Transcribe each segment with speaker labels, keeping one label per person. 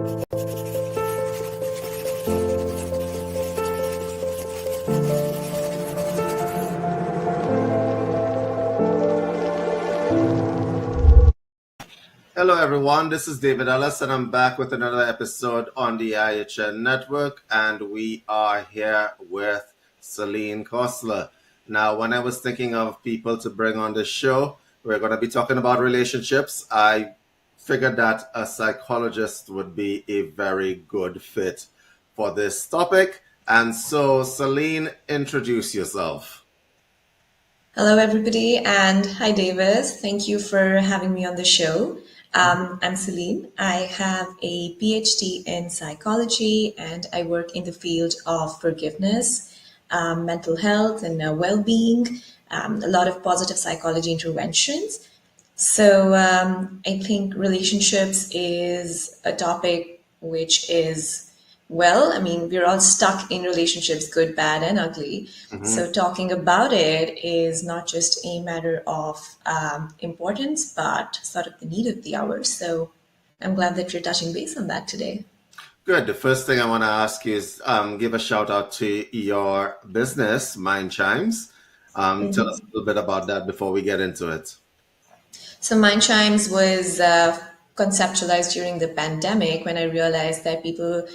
Speaker 1: Hello, everyone. This is David Ellis, and I'm back with another episode on the IHN network. And we are here with Celine Kostler. Now, when I was thinking of people to bring on this show, we're going to be talking about relationships. I figured that a psychologist would be a very good fit for this topic. And so, Celine, introduce yourself.
Speaker 2: Hello, everybody, and hi, David. Thank you for having me on the show. I'm Celine. I have a PhD in psychology, and I work in the field of forgiveness, mental health, and well-being, a lot of positive psychology interventions. So I think relationships is a topic which is, well, I mean, we're all stuck in relationships, good, bad, and ugly. So talking about it is not just a matter of importance, but sort of the need of the hour. So I'm glad that you're touching base on that today.
Speaker 1: Good. The first thing I want to ask you is give a shout out to your business, Mind Chimes. Tell us a little bit about that before we get into it.
Speaker 2: So Mind Chimes was conceptualized during the pandemic when I realized that people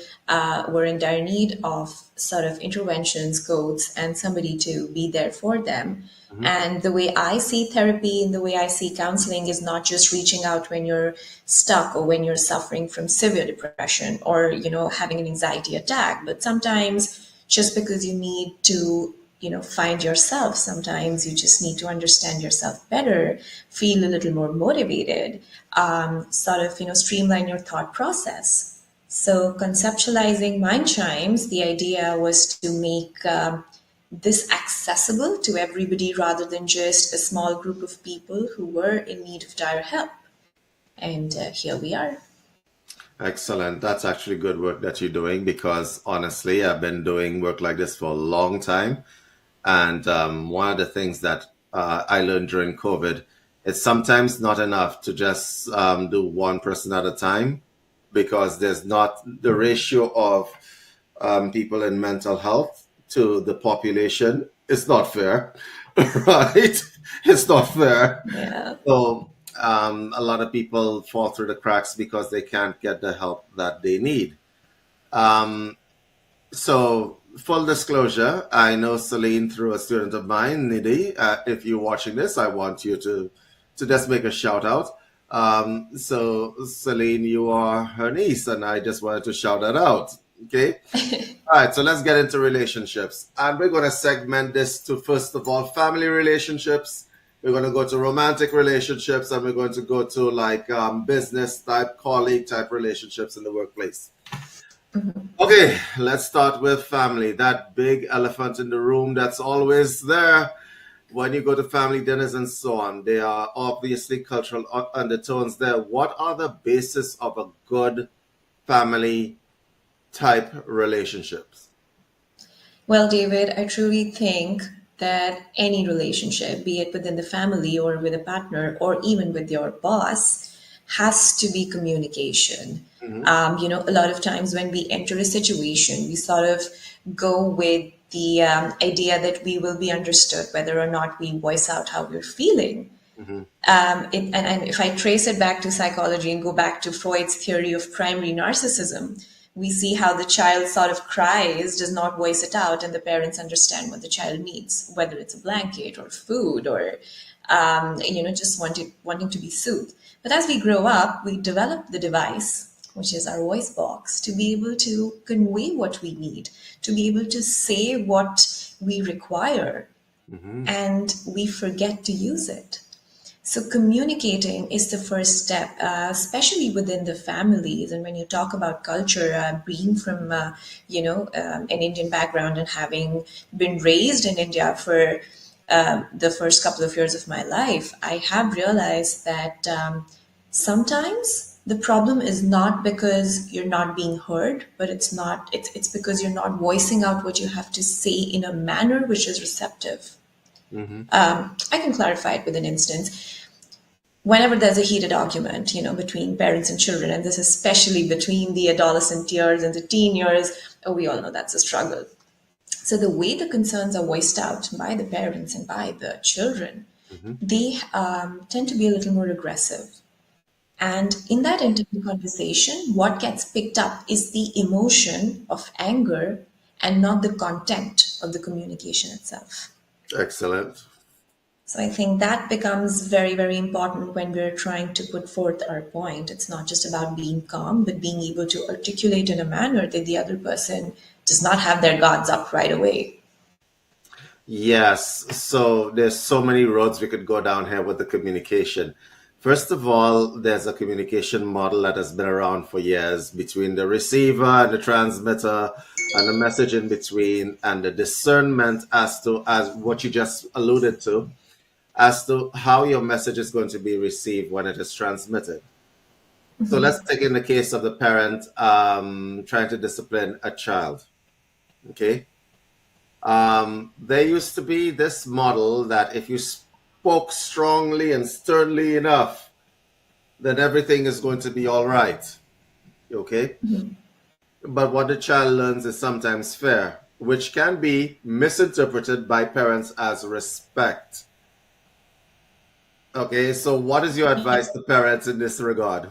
Speaker 2: were in dire need of sort of interventions, codes, and somebody to be there for them. And the way I see therapy and the way I see counseling is not just reaching out when you're stuck or when you're suffering from severe depression or, having an anxiety attack, but sometimes just because you need to find yourself. Sometimes you just need to understand yourself better, feel a little more motivated, sort of, streamline your thought process. So conceptualizing Mind Chimes, the idea was to make this accessible to everybody rather than just a small group of people who were in need of dire help. And here we are.
Speaker 1: Excellent. That's actually good work that you're doing because honestly, I've been doing work like this for a long time. And one of the things that I learned during COVID, it's sometimes not enough to just do one person at a time because there's not the ratio of people in mental health to the population. It's not fair, right? It's not fair.
Speaker 2: Yeah.
Speaker 1: So a lot of people fall through the cracks because they can't get the help that they need. So full disclosure, I know Celine through a student of mine, Nidhi. If you're watching this, I want you to just make a shout out. So Celine, you are her niece, and I just wanted to shout that out. Okay. All right. So let's get into relationships, and we're going to segment this to first of all family relationships. We're going to go to romantic relationships, and we're going to go to like business type, colleague type relationships in the workplace. Okay, let's start with family. That big elephant in the room that's always there when you go to family dinners and so on. There are obviously cultural undertones there. What are the basis of a good family type relationships?
Speaker 2: Well, David, I truly think that any relationship, be it within the family or with a partner or even with your boss, has to be communication. A lot of times when we enter a situation, we sort of go with the idea that we will be understood whether or not we voice out how we're feeling. And if I trace it back to psychology and go back to Freud's theory of primary narcissism, we see how the child sort of cries, does not voice it out, and the parents understand what the child needs, whether it's a blanket or food or, just wanting to be soothed. But as we grow up, we develop the device, which is our voice box, to be able to convey what we need, to be able to say what we require, and we forget to use it. So communicating is the first step, especially within the families. And when you talk about culture, being from, an Indian background and having been raised in India for the first couple of years of my life, I have realized that sometimes the problem is not because you're not being heard, but it's because you're not voicing out what you have to say in a manner which is receptive. I can clarify it with an instance. whenever there's a heated argument, between parents and children, and this especially between the adolescent years and the teen years, oh, we all know that's a struggle. So the way the concerns are voiced out by the parents and by the children,
Speaker 1: Hmm.
Speaker 2: they tend to be a little more aggressive. And in that interview conversation, what gets picked up is the emotion of anger and not the content of the communication itself.
Speaker 1: Excellent.
Speaker 2: So I think that becomes very, very important when we're trying to put forth our point. It's not just about being calm, but being able to articulate in a manner that the other person does not have their guards up right away.
Speaker 1: Yes, so there's so many roads we could go down here with the communication. First of all, there's a communication model that has been around for years between the receiver and the transmitter and the message in between and the discernment as to as what you just alluded to as to how your message is going to be received when it is transmitted. So let's take in the case of the parent trying to discipline a child. Okay. There used to be this model that if you spoke strongly and sternly enough, then everything is going to be all right. Okay. But what the child learns is sometimes fair, which can be misinterpreted by parents as respect. Okay. So, what is your advice to parents in this regard?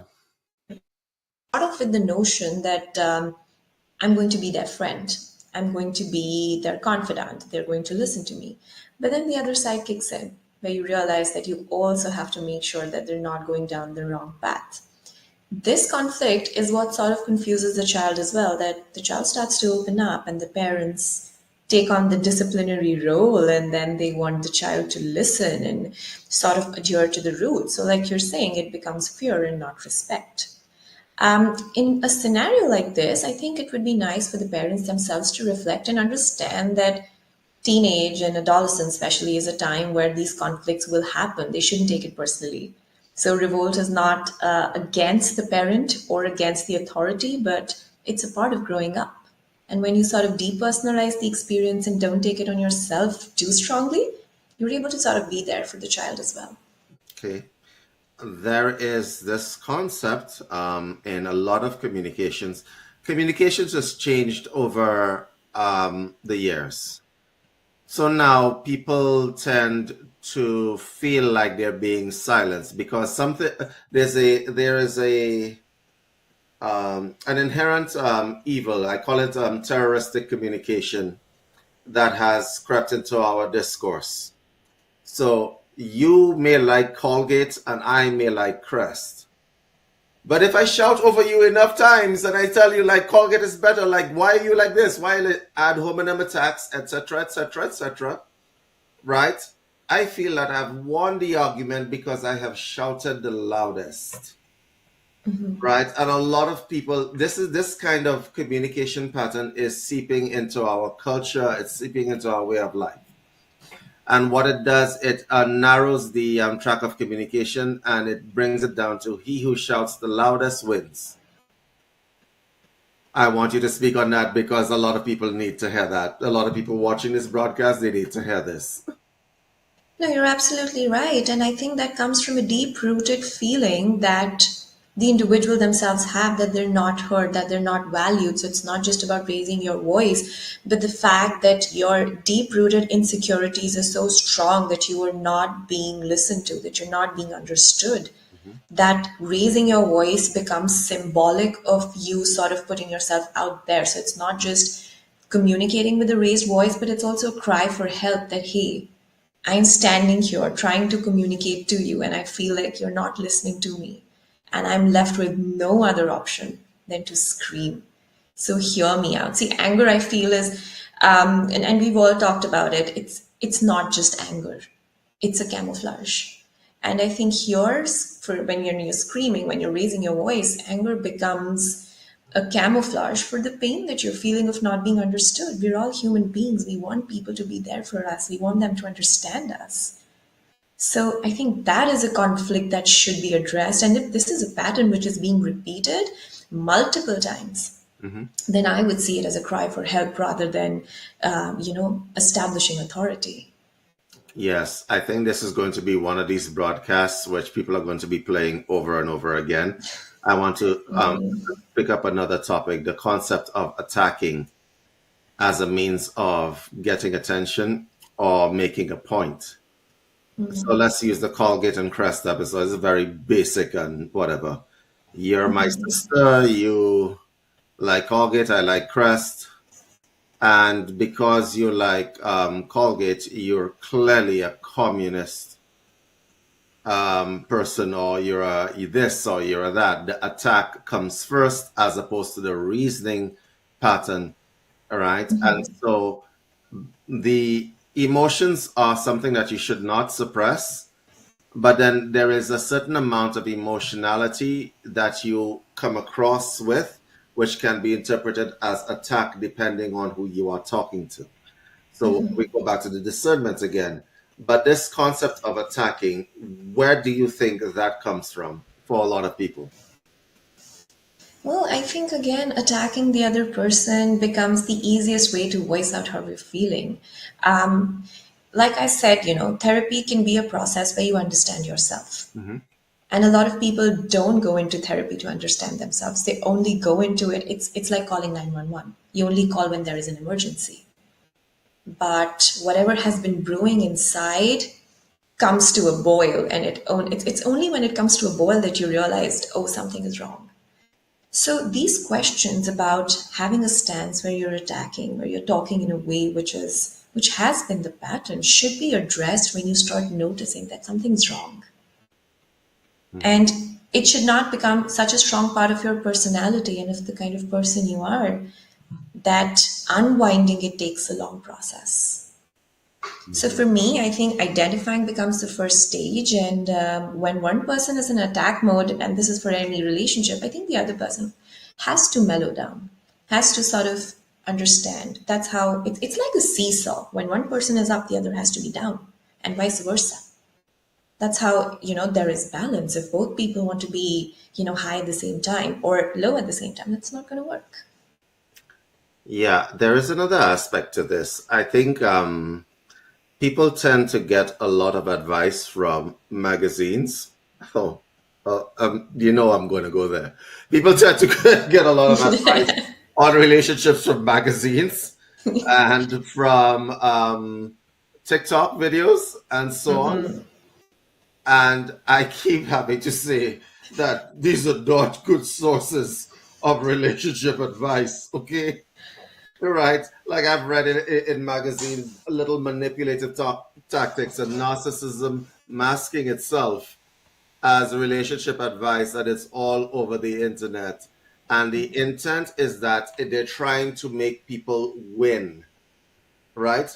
Speaker 2: Start off with the notion that I'm going to be their friend. I'm going to be their confidant. They're going to listen to me. But then the other side kicks in, where you realize that you also have to make sure that they're not going down the wrong path. This conflict is what sort of confuses the child as well, that the child starts to open up and the parents take on the disciplinary role, and then they want the child to listen and sort of adhere to the rules. So, like you're saying, it becomes fear and not respect. In a scenario like this, I think it would be nice for the parents themselves to reflect and understand that teenage and adolescence, especially, is a time where these conflicts will happen. They shouldn't take it personally. So, revolt is not against the parent or against the authority, but it's a part of growing up. And when you sort of depersonalize the experience and don't take it on yourself too strongly, you're able to sort of be there for the child as well.
Speaker 1: Okay. There is this concept in a lot of communications. Communications has changed over the years. So now people tend to feel like they're being silenced because something there is a an inherent evil. I call it terroristic communication that has crept into our discourse. So you may like Colgate and I may like Crest. But if I shout over you enough times and I tell you like Colgate is better, like why are you like this? Why ad hominem attacks, etc., etc., etc., right? I feel that I've won the argument because I have shouted the loudest, right? And a lot of people, this kind of communication pattern is seeping into our culture. It's seeping into our way of life. And what it does, it narrows the track of communication and it brings it down to he who shouts the loudest wins. I want you to speak on that because a lot of people need to hear that. A lot of people watching this broadcast, they need to hear this.
Speaker 2: No, you're absolutely right. And I think that comes from a deep rooted feeling that the individual themselves have, that they're not heard, that they're not valued. So it's not just about raising your voice, but the fact that your deep rooted insecurities are so strong that you are not being listened to, that you're not being understood,
Speaker 1: Mhm.
Speaker 2: that raising your voice becomes symbolic of you sort of putting yourself out there. So it's not just communicating with a raised voice, but it's also a cry for help that, hey, I'm standing here trying to communicate to you, and I feel like you're not listening to me. And I'm left with no other option than to scream. So hear me out. See, anger, I feel, is, and we've all talked about it, it's not just anger, it's a camouflage. And I think yours, for when you're screaming, when you're raising your voice, anger becomes a camouflage for the pain that you're feeling of not being understood. We're all human beings. We want people to be there for us. We want them to understand us. So I think that is a conflict that should be addressed. And if this is a pattern which is being repeated multiple times,
Speaker 1: Mhm.
Speaker 2: then I would see it as a cry for help rather than, establishing authority.
Speaker 1: Yes, I think this is going to be one of these broadcasts which people are going to be playing over and over again. I want to pick up another topic, the concept of attacking as a means of getting attention or making a point. So let's use the Colgate and Crest episode. It's very basic and whatever. You're my sister, you like Colgate, I like Crest. And because you like Colgate, you're clearly a communist person, or you're a this or you're a that. The attack comes first as opposed to the reasoning pattern, all right? And so the emotions are something that you should not suppress, but then there is a certain amount of emotionality that you come across with, which can be interpreted as attack depending on who you are talking to. So we go back to the discernment again. But this concept of attacking, where do you think that comes from for a lot of people?
Speaker 2: Well, I think again, attacking the other person becomes the easiest way to voice out how we're feeling. Um, like I said, therapy can be a process where you understand yourself.
Speaker 1: Hmm.
Speaker 2: And a lot of people don't go into therapy to understand themselves. They only go into it. It's like calling 911. You only call when there is an emergency. But whatever has been brewing inside comes to a boil, and it's only when it comes to a boil that you realized, oh, something is wrong. So these questions about having a stance where you're attacking, where you're talking in a way which has been the pattern, should be addressed when you start noticing that something's wrong.
Speaker 1: Hmm.
Speaker 2: And it should not become such a strong part of your personality and of the kind of person you are that unwinding it takes a long process. So
Speaker 1: Hmm.
Speaker 2: for me, I think identifying becomes the first stage. And when one person is in attack mode, and this is for any relationship, I think the other person has to mellow down, has to sort of understand. That's how it's like a seesaw. When one person is up, the other has to be down, and vice versa. That's how, there is balance. If both people want to be, high at the same time or low at the same time, that's not going to work.
Speaker 1: Yeah, there is another aspect to this. I think people tend to get a lot of advice from magazines. Oh, I'm going to go there. People tend to get a lot of advice on relationships from magazines and from TikTok videos and so on. And I keep having to say that these are not good sources of relationship advice, okay? Right. Like I've read in magazines, little manipulative tactics and narcissism masking itself as relationship advice, and it's all over the internet. And the intent is that they're trying to make people win, right?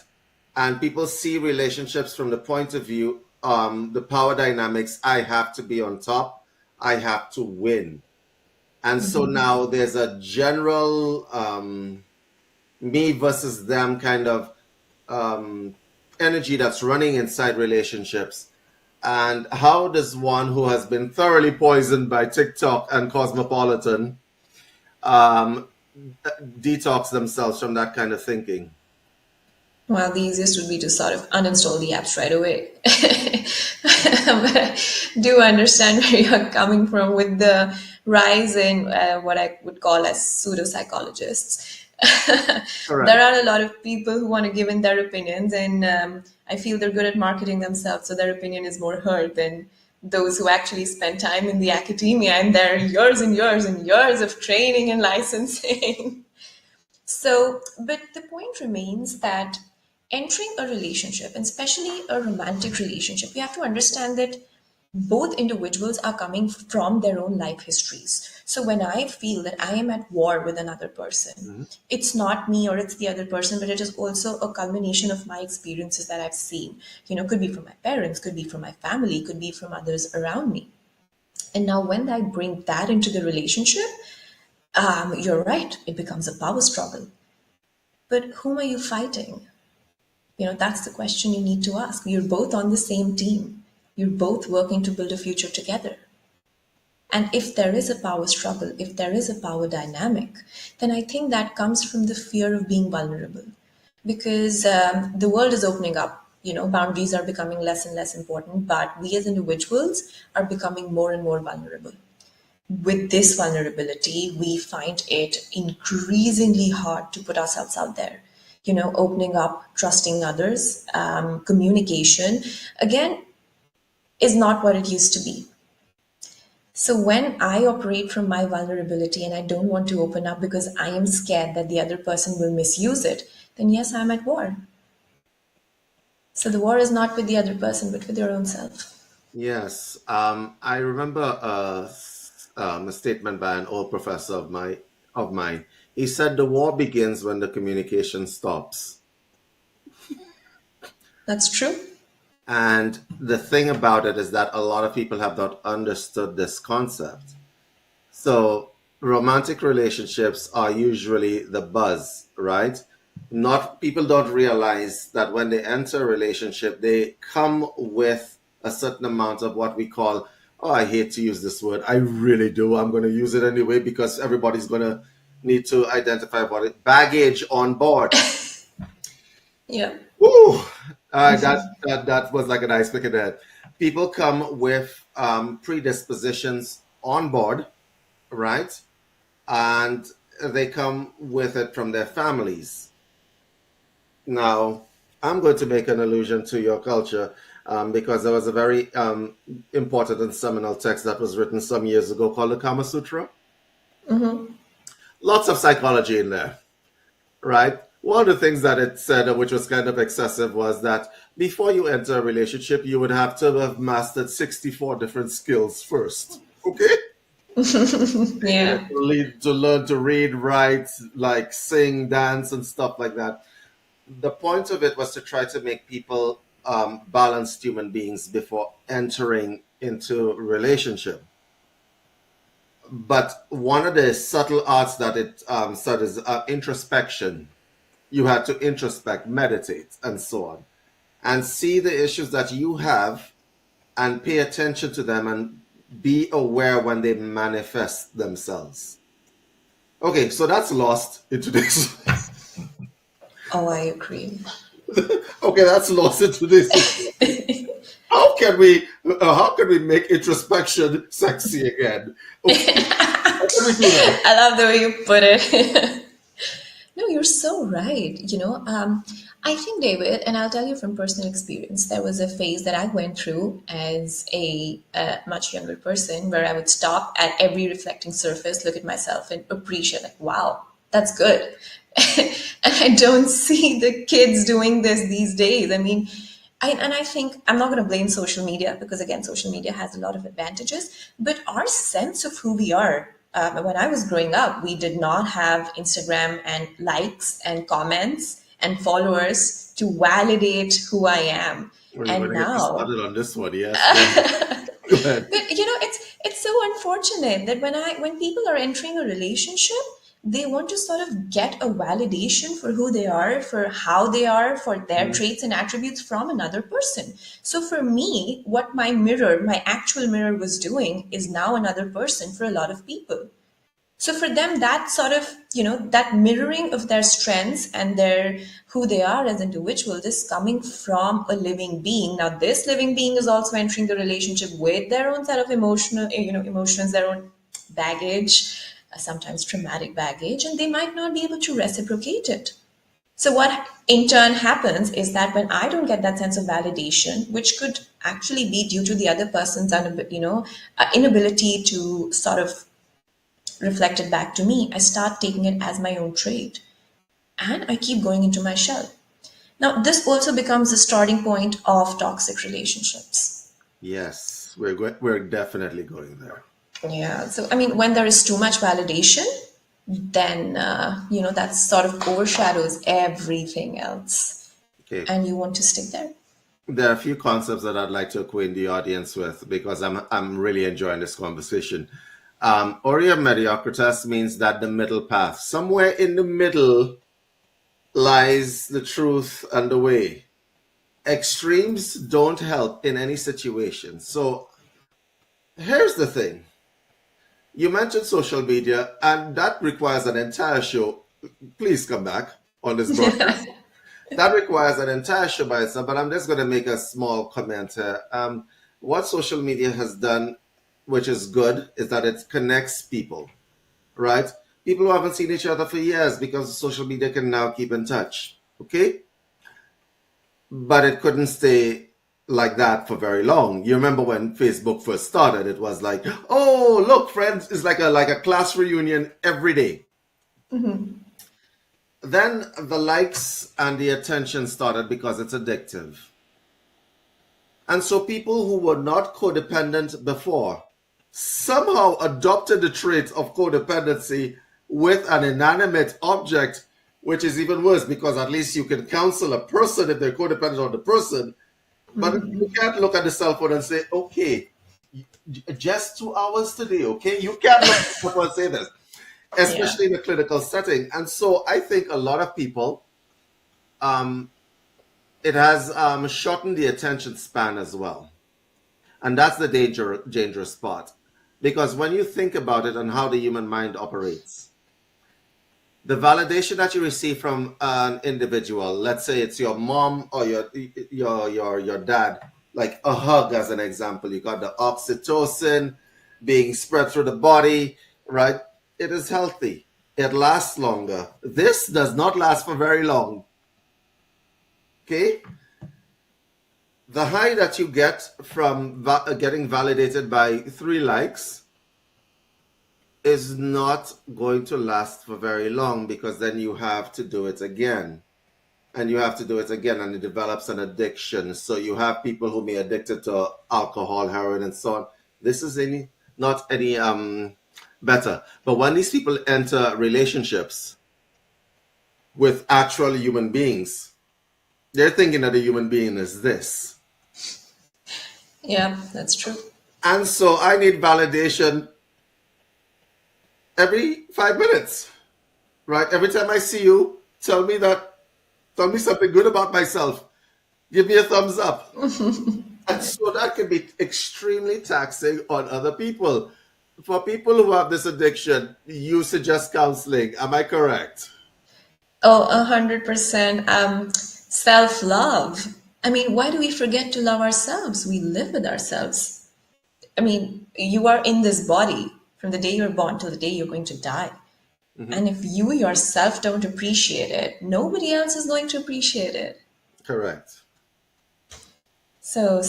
Speaker 1: And people see relationships from the point of view, the power dynamics. I have to be on top. I have to win. And so now there's a general me versus them kind of um, energy that's running inside relationships. And how does one who has been thoroughly poisoned by TikTok and Cosmopolitan um, detox themselves from that kind of thinking?
Speaker 2: Well, the easiest would be to sort of uninstall the apps right away. But I do understand where you're coming from with the rise in what I would call as pseudo psychologists. There
Speaker 1: Correct.
Speaker 2: are a lot of people who want to give in their opinions, and I feel they're good at marketing themselves, so their opinion is more heard than those who actually spend time in the academia and their years and years and years of training and licensing. So, but the point remains that entering a relationship, and especially a romantic relationship, you have to understand that both individuals are coming from their own life histories. So when I feel that I am at war with another person,
Speaker 1: Mhm.
Speaker 2: it's not me or it's the other person, but it is also a culmination of my experiences that I've seen. Could be from my parents, could be from my family, could be from others around me. And now when I bring that into the relationship, you're right, it becomes a power struggle. But whom are you fighting? That's the question you need to ask. You're both on the same team. You're both working to build a future together. And if there is a power struggle, if there is a power dynamic, then I think that comes from the fear of being vulnerable. Because the world is opening up. boundaries are becoming less and less important, but we as individuals are becoming more and more vulnerable. With this vulnerability, we find it increasingly hard to put ourselves out there. Opening up, trusting others, communication, again, is not what it used to be. So when I operate from my vulnerability and I don't want to open up because I am scared that the other person will misuse it, then yes, I'm at war. So the war is not with the other person, but with your own self.
Speaker 1: Yes. I remember a statement by an old professor of mine. He said the war begins when the communication stops.
Speaker 2: That's true.
Speaker 1: And the thing about it is that a lot of people have not understood this concept. So romantic relationships are usually the buzz, right? Not people don't realize that when they enter a relationship, they come with a certain amount of what we call, oh, I hate to use this word. I really do. I'm going to use it anyway because everybody's going to need to identify what it baggage on board.
Speaker 2: Yeah.
Speaker 1: Woo! That was like an ice pick in the head. People come with predispositions on board, right? And they come with it from their families. Now, I'm going to make an allusion to your culture because there was a very important and seminal text that was written some years ago called the Kama Sutra. Lots of psychology in there, right? One of the things that it said, which was kind of excessive, was that before you enter a relationship, you would have to have mastered 64 different skills first. Okay?
Speaker 2: Yeah.
Speaker 1: To learn to read, write, like sing, dance, and stuff like that. The point of it was to try to make people balanced human beings before entering into a relationship. But one of the subtle arts that it said is introspection. You had to introspect, meditate, and so on, and see the issues that you have and pay attention to them and be aware when they manifest themselves. Okay, so that's lost into this.
Speaker 2: Oh, I agree.
Speaker 1: Okay, that's lost into this. How can we make introspection sexy again? Okay, how can we do that?
Speaker 2: I love the way you put it. No, you're so right. I think, David, and I'll tell you from personal experience, there was a phase that I went through as a much younger person where I would stop at every reflecting surface, look at myself, and appreciate, like, wow, that's good. And I don't see the kids doing this these days. I mean, I think I'm not going to blame social media because, again, social media has a lot of advantages, but our sense of who we are. When I was growing up, we did not have Instagram and likes and comments and followers to validate who I am.
Speaker 1: Well, you're going
Speaker 2: And
Speaker 1: to get me
Speaker 2: now,
Speaker 1: started on this one. Yes, go ahead. Go ahead.
Speaker 2: but it's so unfortunate that when people are entering a relationship, they want to sort of get a validation for who they are, for how they are, for their
Speaker 1: Mhm.
Speaker 2: traits and attributes from another person. So for me, what my actual mirror was doing is now another person for a lot of people. So for them, that sort of, that mirroring of their strengths and their who they are as individuals is coming from a living being. Now, this living being is also entering the relationship with their own set of emotions, their own baggage, sometimes traumatic baggage, and they might not be able to reciprocate it. So what in turn happens is that when I don't get that sense of validation, which could actually be due to the other person's, inability to sort of reflected back to me, I start taking it as my own trait and I keep going into my shell. Now, this also becomes the starting point of toxic relationships.
Speaker 1: Yes, we're definitely going there.
Speaker 2: Yeah. So, I mean, when there is too much validation, then, that sort of overshadows everything else.
Speaker 1: Okay.
Speaker 2: And you want to stick there.
Speaker 1: There are a few concepts that I'd like to acquaint the audience with because I'm really enjoying this conversation. Aurea mediocritas means that the middle path, somewhere in the middle, lies the truth and the way. Extremes don't help in any situation. So here's the thing. You mentioned social media, and that requires an entire show. Please come back on this broadcast. that requires an entire show by itself, but I'm just going to make a small comment here. What social media has done, which is good, is that it connects people, right? People who haven't seen each other for years because social media can now keep in touch, okay? But it couldn't stay like that for very long. You remember when Facebook first started, it was like, oh, look, friends, it's like a class reunion every day. Then the likes and the attention started because it's addictive. And so people who were not codependent before somehow adopted the trait of codependency with an inanimate object, which is even worse because at least you can counsel a person if they're codependent on the person. But you can't look at the cell phone and say, okay, just 2 hours today, okay? You can't look at the cell phone and say this,
Speaker 2: Yeah.
Speaker 1: especially in a clinical setting. And so I think a lot of people, it has shortened the attention span as well. And that's the dangerous part. Because when you think about it and how the human mind operates, the validation that you receive from an individual, let's say it's your mom or your dad, like a hug as an example, you got the oxytocin being spread through the body, right? It is healthy. It lasts longer. This does not last for very long. Okay? The high that you get from getting validated by 3 likes is not going to last for very long because then you have to do it again. And you have to do it again, and it develops an addiction. So you have people who may be addicted to alcohol, heroin, and so on. This is not any better. But when these people enter relationships with actual human beings, they're thinking that the human being is this.
Speaker 2: Yeah, that's true.
Speaker 1: And so I need validation every 5 minutes, right? Every time I see you, tell me something good about myself. Give me a thumbs up. And so that can be extremely taxing on other people. For people who have this addiction, you suggest counseling. Am I correct?
Speaker 2: Oh, 100%. Self-love. I mean, why do we forget to love ourselves? We live with ourselves. I mean, you are in this body from the day you're born till the day you're going to die.
Speaker 1: Hmm.
Speaker 2: And if you yourself don't appreciate it, nobody else is going to appreciate it.
Speaker 1: Correct.
Speaker 2: So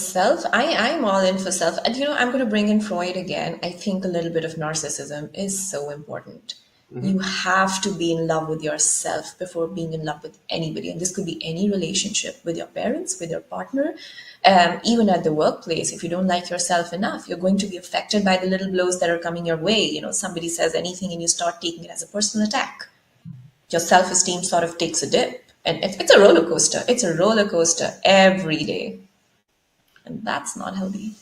Speaker 2: I'm all in for self. And I'm going to bring in Freud again. I think a little bit of narcissism is so important.
Speaker 1: Hmm.
Speaker 2: You have to be in love with yourself before being in love with anybody. And this could be any relationship with your parents, with your partner, even at the workplace. If you don't like yourself enough, you're going to be affected by the little blows that are coming your way. Somebody says anything and you start taking it as a personal attack. Your self-esteem sort of takes a dip. And it's a roller coaster. It's a roller coaster every day. And that's not healthy.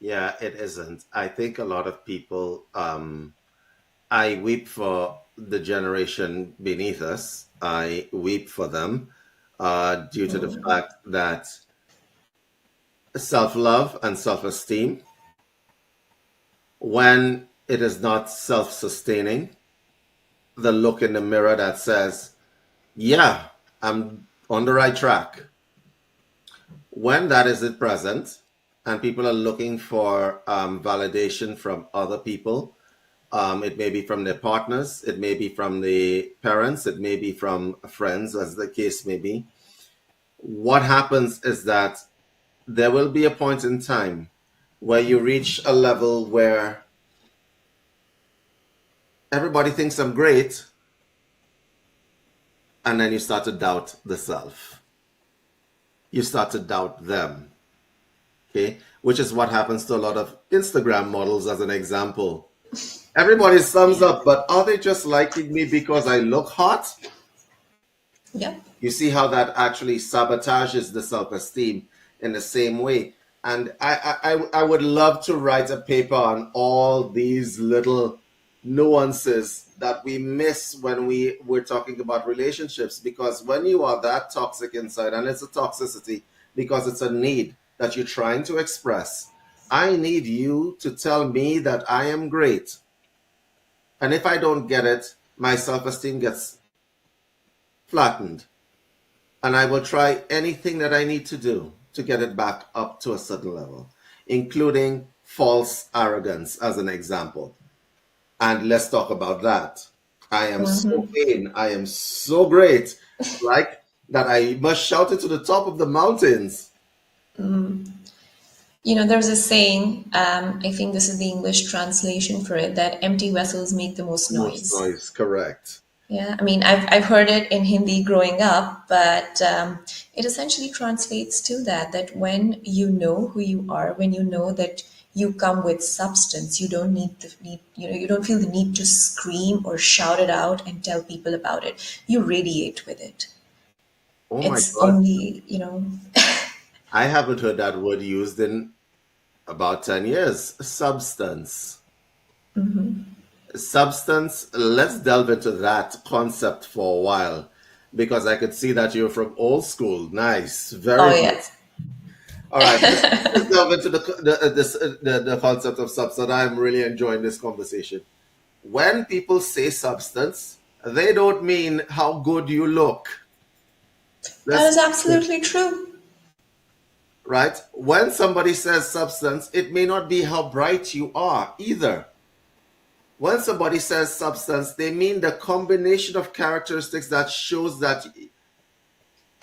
Speaker 1: Yeah, it isn't. I think a lot of people, I weep for the generation beneath us. I weep for them due to the fact that self love and self esteem, when it is not self sustaining, the look in the mirror that says, yeah, I'm on the right track. When that isn't present and people are looking for validation from other people, it may be from their partners, it may be from the parents, it may be from friends, as the case may be. What happens is that there will be a point in time where you reach a level where everybody thinks I'm great, and then you start to doubt the self. You start to doubt them. Okay, which is what happens to a lot of Instagram models, as an example. Everybody's thumbs
Speaker 2: Yeah.
Speaker 1: up, but are they just liking me because I look hot?
Speaker 2: Yep.
Speaker 1: You see how that actually sabotages the self-esteem in the same way. And I would love to write a paper on all these little nuances that we miss when we're talking about relationships, because when you are that toxic inside, and it's a toxicity because it's a need that you're trying to express, I need you to tell me that I am great. And if I don't get it, my self-esteem gets flattened. and I will try anything that I need to do to get it back up to a certain level, including false arrogance as an example. And let's talk about that. I am so vain. I am so great, like that I must shout it to the top of the mountains.
Speaker 2: There's a saying, I think this is the English translation for it, that empty vessels make the most
Speaker 1: Most
Speaker 2: noise.
Speaker 1: noise, correct.
Speaker 2: Yeah, I mean, I've heard it in Hindi growing up, but it essentially translates to that when you know who you are, when you know that you come with substance, you don't you don't feel the need to scream or shout it out and tell people about it. You radiate with it.
Speaker 1: Oh my
Speaker 2: It's
Speaker 1: God.
Speaker 2: only,
Speaker 1: I haven't heard that word used in about 10 years. Substance. Substance, let's delve into that concept for a while because I could see that you're from old school. Nice.
Speaker 2: oh
Speaker 1: Very good.
Speaker 2: yes.
Speaker 1: All right, let's delve into the concept of substance. I'm really enjoying this conversation. When people say substance, they don't mean how good you look.
Speaker 2: That is
Speaker 1: Let's
Speaker 2: absolutely true.
Speaker 1: right. When somebody says substance, it may not be how bright you are either. When somebody says substance, they mean the combination of characteristics that shows that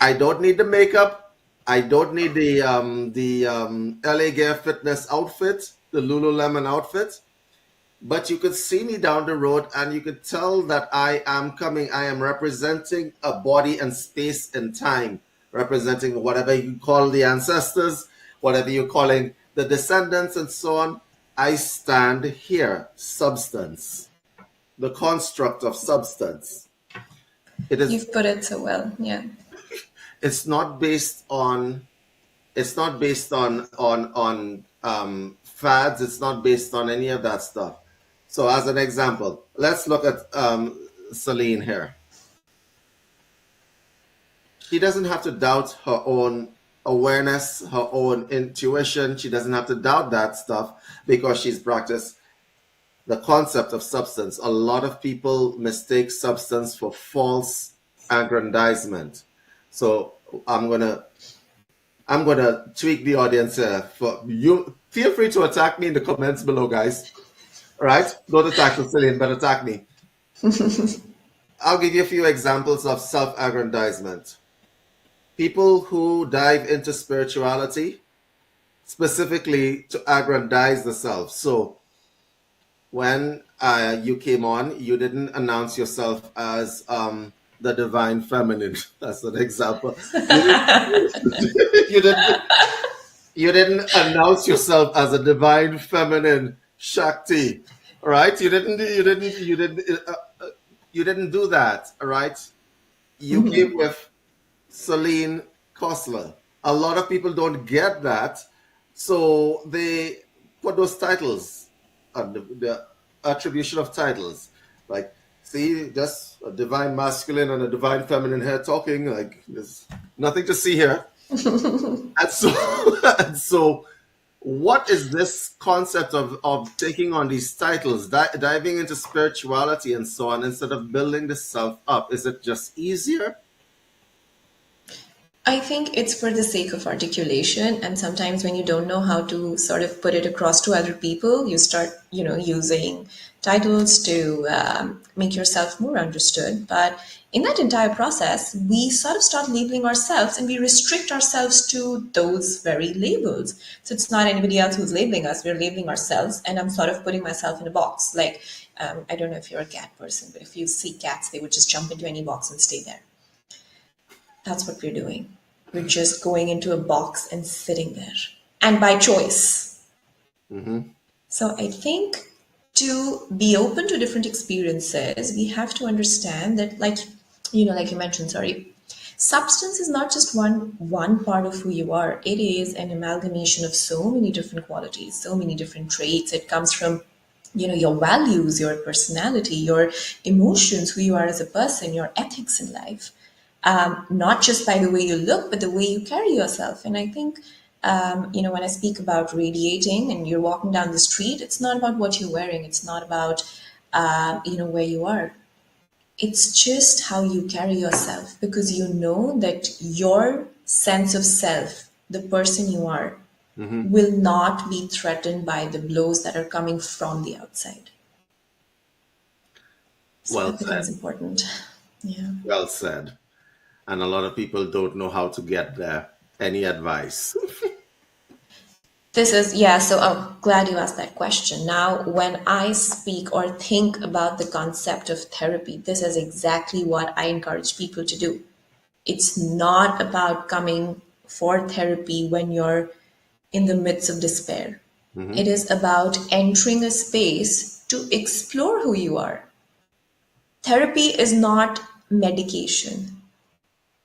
Speaker 1: I don't need the makeup, I don't need the LA Gear Fitness outfit, the Lululemon outfit, but you could see me down the road and you could tell that I am coming. I am representing a body and space and time, representing whatever you call the ancestors, whatever you're calling the descendants, and so on. I stand here, substance, the construct of substance. It is.
Speaker 2: You've put it so well. Yeah.
Speaker 1: It's not based on. It's not based on fads. It's not based on any of that stuff. So, as an example, let's look at Celine here. She doesn't have to doubt her own awareness, her own intuition. She doesn't have to doubt that stuff because she's practiced the concept of substance. A lot of people mistake substance for false aggrandizement. So I'm gonna tweak the audience for you. Feel free to attack me in the comments below, guys. All right? Don't attack Celine, but attack me. I'll give you a few examples of self-aggrandizement. People who dive into spirituality specifically to aggrandize the self. So when you came on, you didn't announce yourself as the divine feminine. That's an example. You didn't, you didn't, you didn't announce yourself as a divine feminine Shakti, right? You didn't do that, all right? You came with Celine Kostler. A lot of people don't get that, so they put those titles, the attribution of titles, like see, just a divine masculine and a divine feminine here talking. Like there's nothing to see here, and so and so. What is this concept of taking on these titles, diving into spirituality and so on, instead of building the self up? Is it just easier?
Speaker 2: I think it's for the sake of articulation. And sometimes when you don't know how to sort of put it across to other people, you start, using titles to make yourself more understood. But in that entire process, we sort of start labeling ourselves and we restrict ourselves to those very labels. So it's not anybody else who's labeling us, we're labeling ourselves. And I'm sort of putting myself in a box. Like, I don't know if you're a cat person, but if you see cats, they would just jump into any box and stay there. That's what we're doing. We're just going into a box and sitting there. And by choice.
Speaker 1: Mm-hmm.
Speaker 2: So I think to be open to different experiences, we have to understand that, like you mentioned, sorry, substance is not just one part of who you are. It is an amalgamation of so many different qualities, so many different traits. It comes from your values, your personality, your emotions, who you are as a person, your ethics in life, not just by the way you look, but the way you carry yourself. And I think, when I speak about radiating and you're walking down the street, it's not about what you're wearing. It's not about, where you are. It's just how you carry yourself, because you know that your sense of self, the person you are,
Speaker 1: Hmm.
Speaker 2: will not be threatened by the blows that are coming from the outside. So
Speaker 1: Well
Speaker 2: that
Speaker 1: said.
Speaker 2: becomes important. Yeah.
Speaker 1: Well said. And a lot of people don't know how to get there. Any advice?
Speaker 2: This is, yeah, so I'm glad you asked that question. Now, when I speak or think about the concept of therapy, this is exactly what I encourage people to do. It's not about coming for therapy when you're in the midst of despair. It
Speaker 1: Hmm.
Speaker 2: is about entering a space to explore who you are. Therapy is not medication,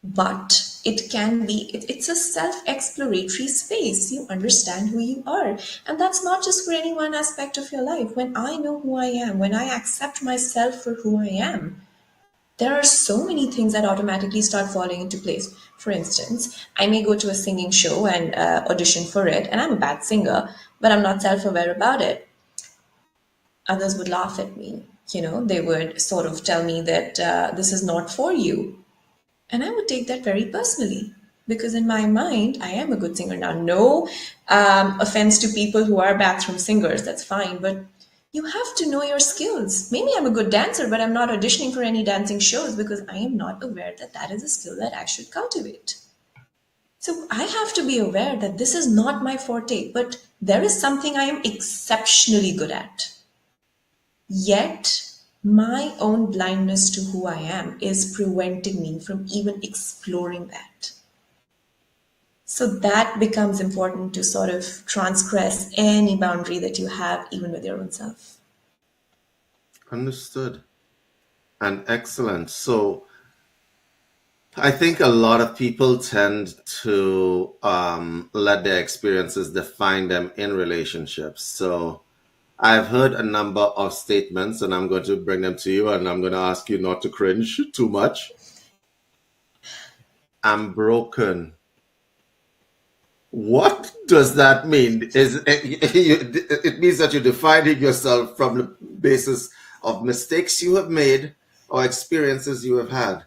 Speaker 2: but it can be, it's a self exploratory space. You understand who you are. And that's not just for any one aspect of your life. When I know who I am, when I accept myself for who I am, there are so many things that automatically start falling into place. For instance, I may go to a singing show and audition for it, and I'm a bad singer, but I'm not self aware about it. Others would laugh at me. They would sort of tell me that this is not for you. And I would take that very personally, because in my mind, I am a good singer. Now, no offense to people who are bathroom singers, that's fine, but you have to know your skills. Maybe I'm a good dancer, but I'm not auditioning for any dancing shows because I am not aware that that is a skill that I should cultivate. So I have to be aware that this is not my forte, but there is something I am exceptionally good at. Yet, my own blindness to who I am is preventing me from even exploring that. So that becomes important to sort of transgress any boundary that you have, even with your own self.
Speaker 1: Understood. And excellent. So I think a lot of people tend to let their experiences define them in relationships. So I've heard a number of statements, and I'm going to bring them to you, and I'm going to ask you not to cringe too much. I'm broken. What does that mean? It means that you're defining yourself from the basis of mistakes you have made or experiences you have had.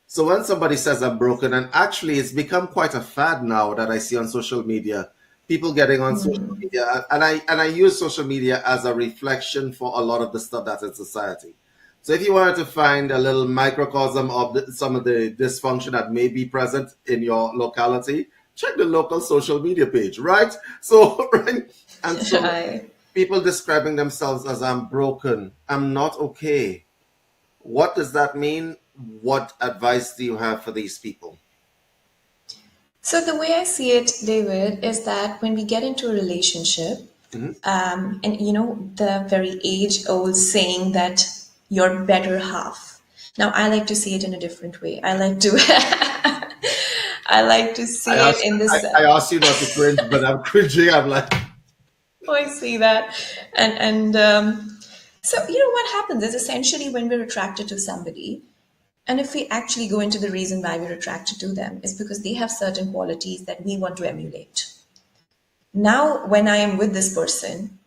Speaker 1: So when somebody says I'm broken, and actually it's become quite a fad now that I see on social media, people getting on social media, and I use social media as a reflection for a lot of the stuff that's in society. So if you wanted to find a little microcosm of some of the dysfunction that may be present in your locality, check the local social media page, right? So, right? And so
Speaker 2: I,
Speaker 1: people describing themselves as I'm broken, I'm not okay. What does that mean? What advice do you have for these people?
Speaker 2: so the way I see it, David, is that when we get into a relationship,
Speaker 1: Hmm.
Speaker 2: and the very age-old saying that your better half. Now, I like to see it in a different way. I like to, I like to
Speaker 1: I
Speaker 2: see it
Speaker 1: asked,
Speaker 2: in this.
Speaker 1: I asked you not to cringe, but I'm cringing. I'm like,
Speaker 2: Oh, I see that, and so what happens is essentially when we're attracted to somebody, and if we actually go into the reason why we're attracted to them, is because they have certain qualities that we want to emulate. Now, when I am with this person,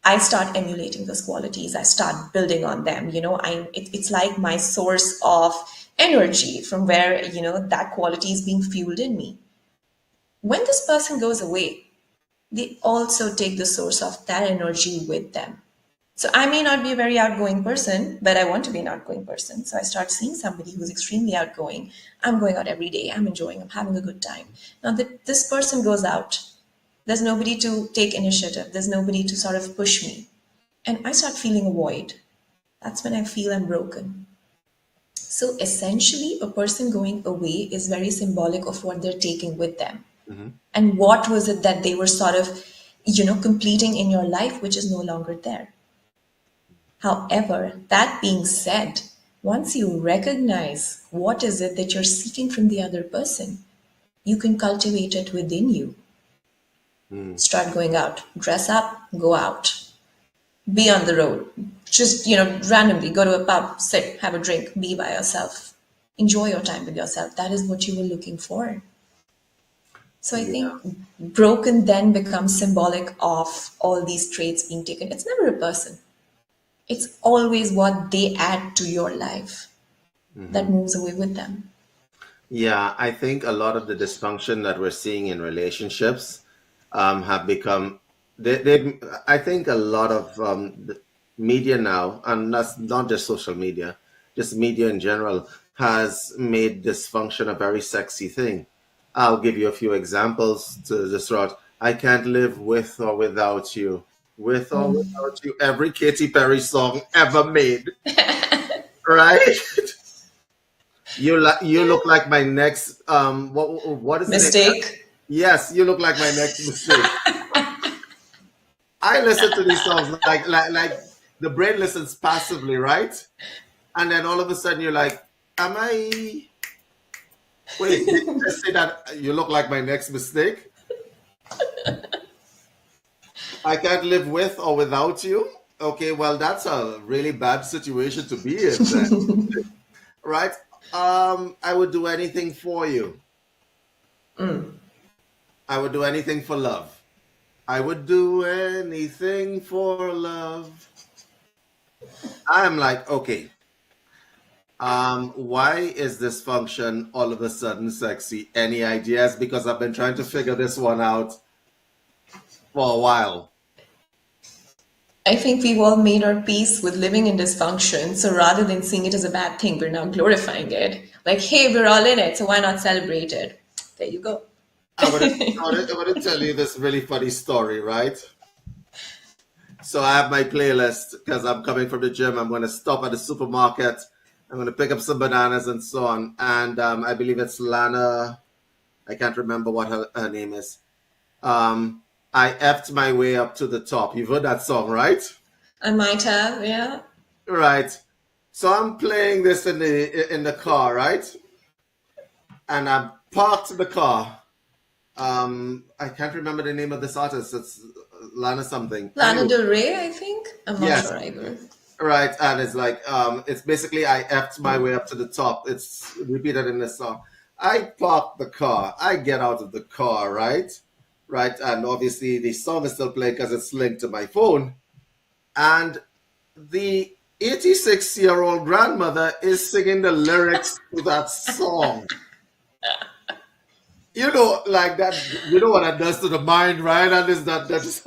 Speaker 2: I start emulating those qualities. I start building on them. It's like my source of energy from where that quality is being fueled in me. When this person goes away, they also take the source of that energy with them. So I may not be a very outgoing person, but I want to be an outgoing person. So I start seeing somebody who's extremely outgoing. I'm going out every day. I'm enjoying. I'm having a good time. Now that this person goes out, there's nobody to take initiative. There's nobody to sort of push me. And I start feeling a void. That's when I feel I'm broken. So essentially, a person going away is very symbolic of what they're taking with them.
Speaker 1: mhm.
Speaker 2: And what was it that they were sort of, completing in your life, which is no longer there. However, that being said, once you recognize what is it that you're seeking from the other person, you can cultivate it within you.
Speaker 1: Mm.
Speaker 2: Start going out, dress up, go out, be on the road. Just, randomly go to a pub, sit, have a drink, be by yourself. Enjoy your time with yourself. That is what you were looking for. So I
Speaker 1: Yeah.
Speaker 2: think broken then becomes symbolic of all these traits being taken. It's never a person. It's always what they add to your life. that
Speaker 1: Hmm.
Speaker 2: moves away with them.
Speaker 1: Yeah, I think a lot of the dysfunction that we're seeing in relationships have become I think a lot of the media now, and that's not just social media, just media in general, has made dysfunction a very sexy thing. I'll give you a few examples to this route. I can't live with or without you. With or without you. Every Katy Perry song ever made, right? You look like my next what is the name?
Speaker 2: Mistake.
Speaker 1: Yes, you look like my next mistake. I listen to these songs like the brain listens passively, right? And then all of a sudden you're like, am I wait, did you just say that you look like my next mistake? I can't live with or without you? Okay, well that's a really bad situation to be in then, right? I would do anything for you. I would do anything for love. I would do anything for love. I'm like, okay, why is this function all of a sudden sexy? Any ideas? Because I've been trying to figure this one out for a while.
Speaker 2: I think we've all made our peace with living in dysfunction. So rather than seeing it as a bad thing, we're now glorifying it. Like, hey, we're all in it, so why not celebrate it? There you go.
Speaker 1: I want to tell you this really funny story, right? So I have my playlist because I'm coming from the gym. I'm going to stop at the supermarket. I'm going to pick up some bananas and so on. And I believe it's Lana. I can't remember what her name is. Um, I effed my way up to the top. You've heard that song, right?
Speaker 2: I might have, yeah.
Speaker 1: Right. So I'm playing this in the car, right? And I'm parked in the car. I can't remember the name of this artist. It's Lana something.
Speaker 2: Lana
Speaker 1: Anyway,
Speaker 2: Del Rey, I think. I'm not
Speaker 1: yes,
Speaker 2: sure either.
Speaker 1: right. And it's like it's basically I effed my way up to the top. It's repeated in this song. I park the car. I get out of the car, right? Right. And obviously the song is still playing because it's linked to my phone. And the 86-year-old grandmother is singing the lyrics to that song. You know, like that. You know what that does to the mind, right? And is that's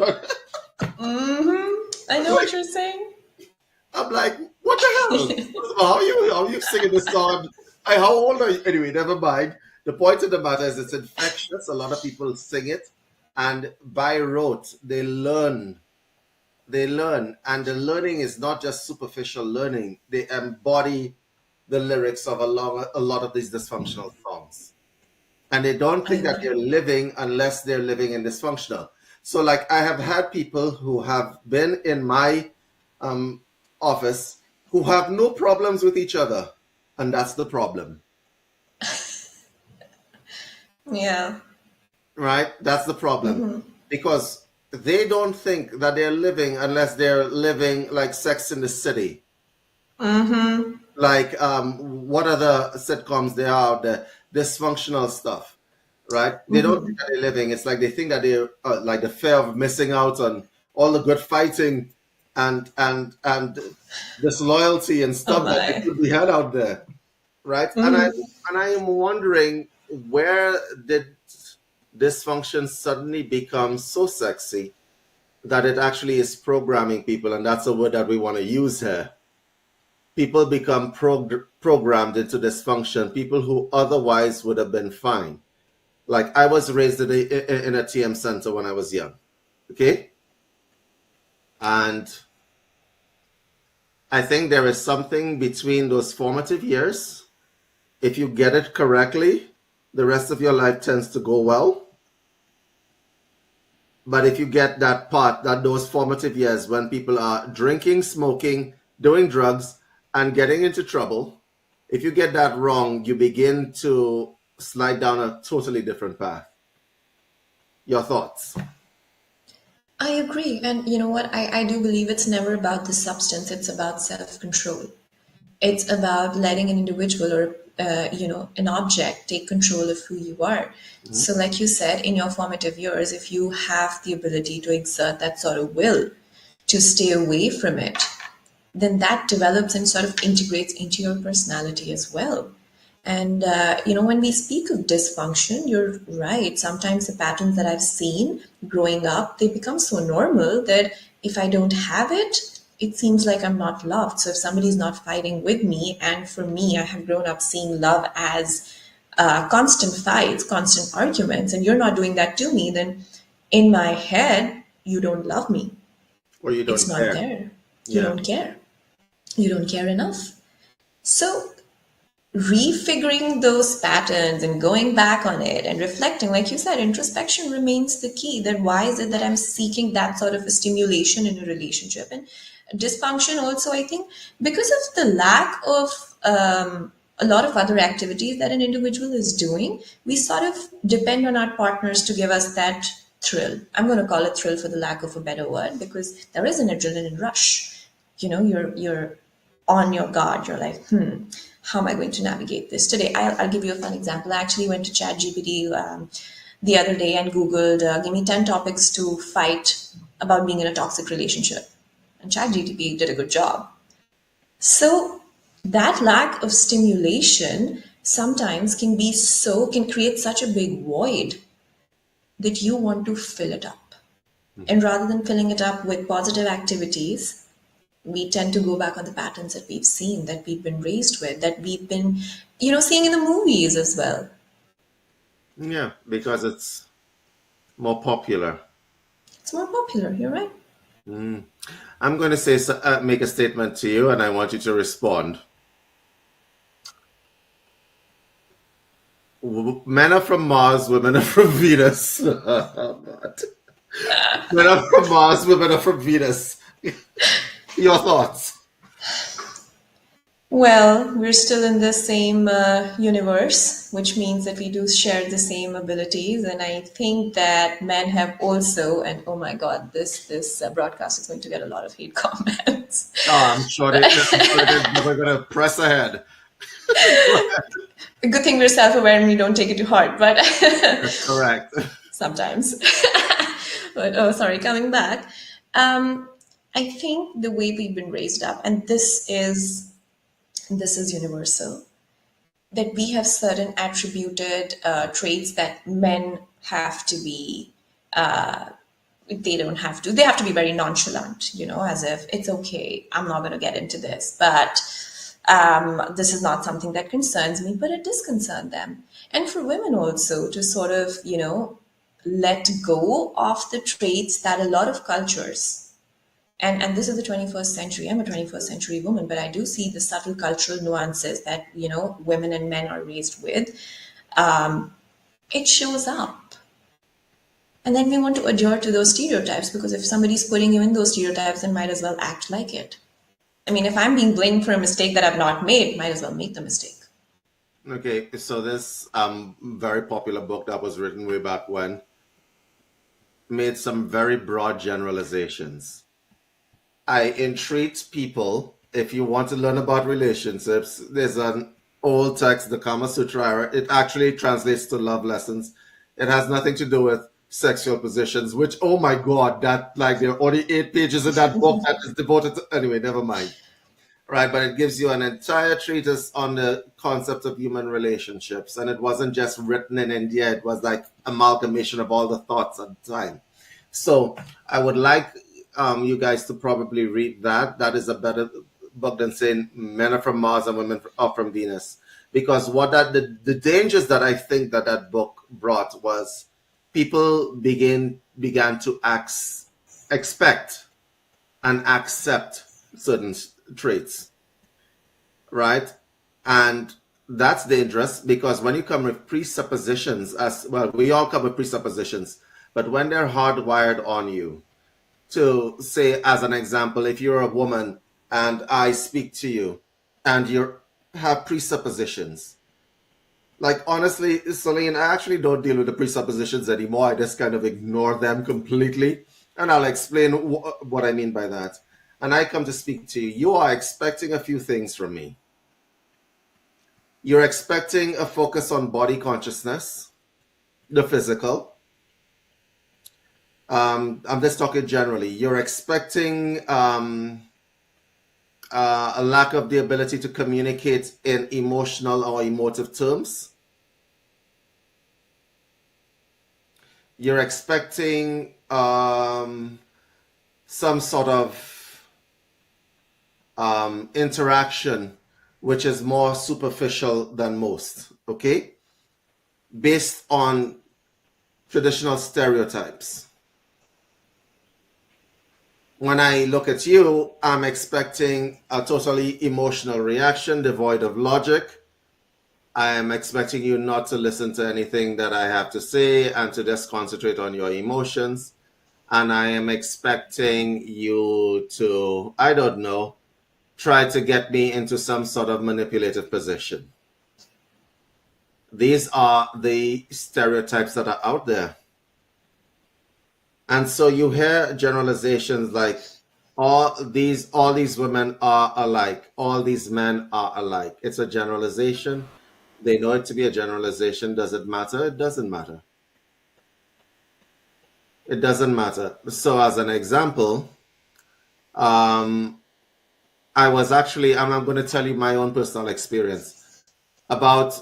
Speaker 2: I know
Speaker 1: like
Speaker 2: what you're saying.
Speaker 1: I'm like, what the hell? First of all, how you singing this song? How old are you? Anyway, never mind. The point of the matter is it's infectious. A lot of people sing it, and by rote they learn. They learn, and the learning is not just superficial learning. They embody the lyrics of a lot of these dysfunctional songs, and they don't
Speaker 2: I
Speaker 1: think that they're
Speaker 2: agree.
Speaker 1: living unless they're living in dysfunctional. So, like, I have had people who have been in my um, office who have no problems with each other, and that's the problem,
Speaker 2: Yeah.
Speaker 1: right? That's the problem because they don't think that they're living unless they're living like Sex in the City, like what other sitcoms there are, the dysfunctional stuff, right? They don't think that they're living. It's like they think that they're like the fear of missing out on all the good fighting and disloyalty and
Speaker 2: Oh
Speaker 1: stuff that they
Speaker 2: my.
Speaker 1: could be had out there, right? And I am wondering, where did dysfunction suddenly become so sexy that it actually is programming people, and that's a word that we want to use here. People become programmed into dysfunction, people who otherwise would have been fine. Like, I was raised in a TM center when I was young, okay? And I think there is something between those formative years. If you get it correctly, the rest of your life tends to go well. But if you get that part, that those formative years when people are drinking, smoking, doing drugs, and getting into trouble, if you get that wrong, you begin to slide down a totally different path. Your thoughts?
Speaker 2: I agree. And you know what? I do believe it's never about the substance, it's about self control. It's about letting an individual or an object take control of who you are.
Speaker 1: Mhm.
Speaker 2: So like you said, in your formative years, if you have the ability to exert that sort of will to stay away from it, then that develops and sort of integrates into your personality as well. And, when we speak of dysfunction, you're right. Sometimes the patterns that I've seen growing up, they become so normal that if I don't have it, it seems like I'm not loved. So if somebody's not fighting with me, and for me, I have grown up seeing love as constant fights, constant arguments, and you're not doing that to me, then in my head, you don't love me.
Speaker 1: Or you
Speaker 2: It's
Speaker 1: don't
Speaker 2: not
Speaker 1: care.
Speaker 2: there. You
Speaker 1: Yeah.
Speaker 2: don't care. You don't care enough. So refiguring those patterns and going back on it and reflecting, like you said, introspection remains the key. Then why is it that I'm seeking that sort of a stimulation in a relationship? And dysfunction also, I think, because of the lack of a lot of other activities that an individual is doing, we sort of depend on our partners to give us that thrill. I'm going to call it thrill for the lack of a better word, because there is an adrenaline rush. You're on your guard. You're like, how am I going to navigate this today? I'll give you a fun example. I actually went to ChatGPT the other day and Googled, give me 10 topics to fight about being in a toxic relationship. And ChatGPT did a good job. So that lack of stimulation sometimes can create such a big void that you want to fill it up. And rather than filling it up with positive activities, we tend to go back on the patterns that we've seen, that we've been raised with, that we've been, seeing in the movies as well.
Speaker 1: Yeah, because it's more popular.
Speaker 2: It's more popular, you're right.
Speaker 1: Mm. I'm going to say, make a statement to you, and I want you to respond. Men are from Mars, women are from Venus. Oh, God. Men are from Mars, women are from Venus. Your thoughts?
Speaker 2: Well, we're still in the same universe, which means that we do share the same abilities. And I think that men have also, and oh my God, this broadcast is going to get a lot of hate comments.
Speaker 1: Oh, I'm sure they're never going to press ahead.
Speaker 2: A good thing we're self-aware and we don't take it to heart, but
Speaker 1: That's correct.
Speaker 2: sometimes. But oh, sorry, coming back. Um, I think the way we've been raised up, and this is universal, that we have certain attributed traits that men have to be. They don't have to. They have to be very nonchalant, as if it's okay. I'm not going to get into this, but this is not something that concerns me, but it does concern them. And for women also to sort of, let go of the traits that a lot of cultures, and this is the 21st century. I'm a 21st century woman, but I do see the subtle cultural nuances that, women and men are raised with. It shows up. And then we want to adhere to those stereotypes, because if somebody's putting you in those stereotypes, then might as well act like it. I mean, if I'm being blamed for a mistake that I've not made, might as well make the mistake.
Speaker 1: Okay, so this very popular book that was written way back when made some very broad generalizations. I entreat people, if you want to learn about relationships, there's an old text, the Kama Sutra. It actually translates to love lessons. It has nothing to do with sexual positions, which, oh my God, that, like, there are only 8 pages in that book that is devoted to, anyway, never mind. Right, but it gives you an entire treatise on the concept of human relationships. And it wasn't just written in India, it was like amalgamation of all the thoughts at the time. So I would like you guys to probably read that. That is a better book than saying men are from Mars and women are from Venus. Because the dangers that I think that book brought was people began to expect and accept certain traits, right? And that's dangerous because when you come with presuppositions, as well, we all come with presuppositions, but when they're hardwired on you, to say, as an example, if you're a woman and I speak to you and you have presuppositions, like honestly, Celine, I actually don't deal with the presuppositions anymore. I just kind of ignore them completely. And I'll explain what I mean by that. And I come to speak to you. You are expecting a few things from me. You're expecting a focus on body consciousness, the physical. I'm just talking generally. You're expecting a lack of the ability to communicate in emotional or emotive terms. You're expecting some sort of interaction which is more superficial than most, okay? Based on traditional stereotypes. When I look at you, I'm expecting a totally emotional reaction devoid of logic. I am expecting you not to listen to anything that I have to say and to just concentrate on your emotions. And I am expecting you to, I don't know, try to get me into some sort of manipulative position. These are the stereotypes that are out there. And so you hear generalizations like all these women are alike, all these men are alike. It's a generalization. They know it to be a generalization. Does it matter? It doesn't matter. It doesn't matter. So as an example, I was actually, and I'm going to tell you my own personal experience. About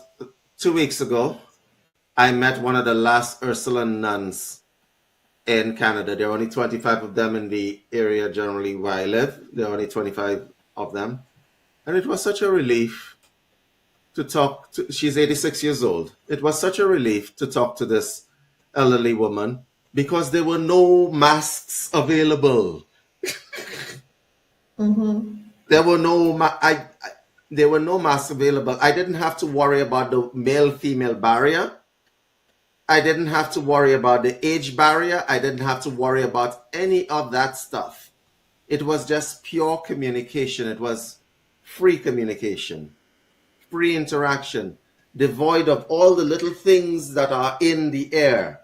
Speaker 1: 2 weeks ago, I met one of the last Ursuline nuns in Canada. There are only 25 of them in the area generally where I live. There are only 25 of them. And it was such a relief to talk to, she's 86 years old. It was such a relief to talk to this elderly woman because there were no masks available. There were no there were no masks available. I didn't have to worry about the male-female barrier. I didn't have to worry about the age barrier. I didn't have to worry about any of that stuff. It was just pure communication. It was free communication, free interaction, devoid of all the little things that are in the air.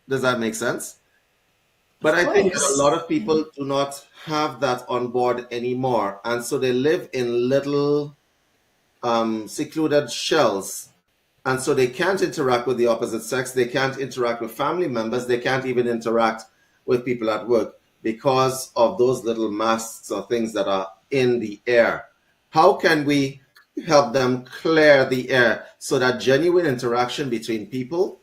Speaker 1: Does that make sense? But I think that a lot of people do not have that on board anymore. And so they live in little secluded shells. And so they can't interact with the opposite sex. They can't interact with family members. They can't even interact with people at work because of those little masks or things that are in the air. How can we help them clear the air so that genuine interaction between people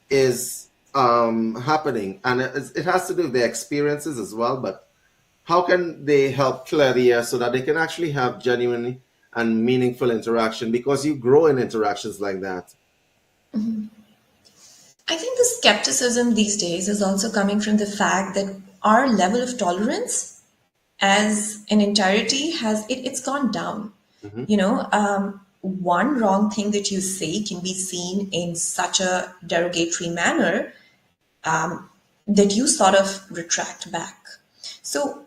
Speaker 1: is happening? And it has to do with their experiences as well, but how can they help clear the air so that they can actually have genuine and meaningful interaction, because you grow in interactions like that?
Speaker 2: I think the skepticism these days is also coming from the fact that our level of tolerance as an entirety it's gone down. One wrong thing that you say can be seen in such a derogatory manner that you sort of retract back. So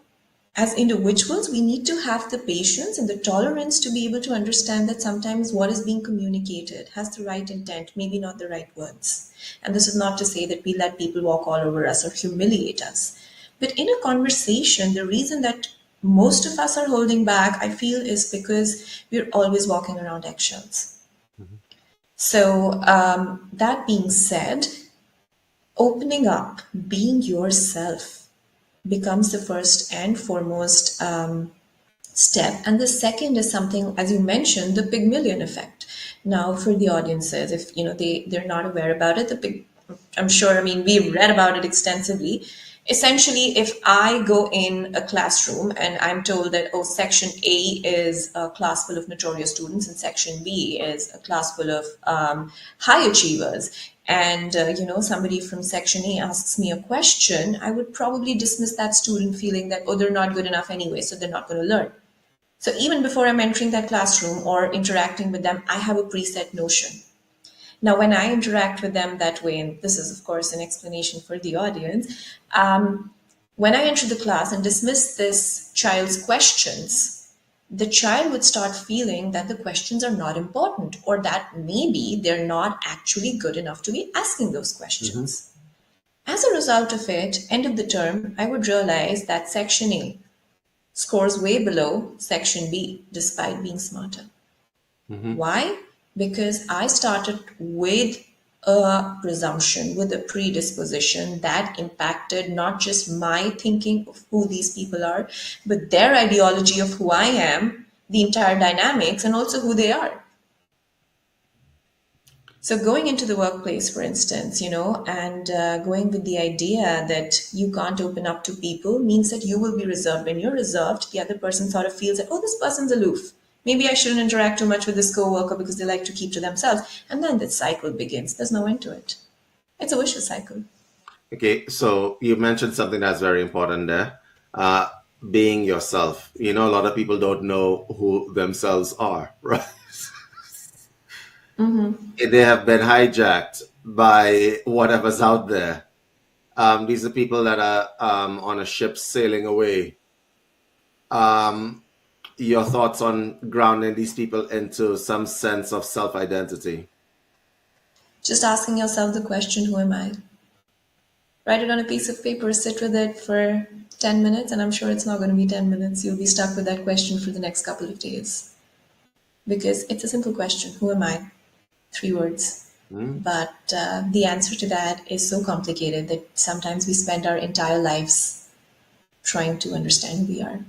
Speaker 2: as individuals, we need to have the patience and the tolerance to be able to understand that sometimes what is being communicated has the right intent, maybe not the right words. And this is not to say that we let people walk all over us or humiliate us. But in a conversation, the reason that most of us are holding back, I feel, is because we're always walking around eggshells. So that being said, opening up, being yourself, becomes the first and foremost step. And the second is something, as you mentioned, the Pygmalion effect. Now, for the audiences, if they're not aware about it, I'm sure, we've read about it extensively. Essentially, if I go in a classroom and I'm told that, oh, section A is a class full of notorious students and section B is a class full of high achievers, and somebody from section A asks me a question, I would probably dismiss that student feeling that, oh, they're not good enough anyway, so they're not going to learn. So even before I'm entering that classroom or interacting with them, I have a preset notion. Now, when I interact with them that way, and this is, of course, an explanation for the audience, when I enter the class and dismiss this child's questions, the child would start feeling that the questions are not important, or that maybe they're not actually good enough to be asking those questions. As a result of it, end of the term, I would realize that section A scores way below section B, despite being smarter. Why? Because I started with a presumption, with a predisposition that impacted not just my thinking of who these people are, but their ideology of who I am, the entire dynamics, and also who they are. So going into the workplace, for instance, and going with the idea that you can't open up to people means that you will be reserved. When you're reserved, the other person sort of feels that, oh, this person's aloof. Maybe I shouldn't interact too much with this coworker because they like to keep to themselves. And then the cycle begins. There's no end to it. It's a vicious cycle.
Speaker 1: Okay, so you mentioned something that's very important there. Uh, Being yourself. You know, a lot of people don't know who themselves are, right? They have been hijacked by whatever's out there. These are people that are on a ship sailing away. Um, your thoughts on grounding these people into some sense of self identity?
Speaker 2: Just asking yourself the question, who am I? Write it on a piece of paper, sit with it for 10 minutes, and I'm sure it's not going to be 10 minutes. You'll be stuck with that question for the next couple of days. Because it's a simple question, who am I? 3 words.
Speaker 1: Hmm?
Speaker 2: But the answer to that is so complicated that sometimes we spend our entire lives trying to understand who we are.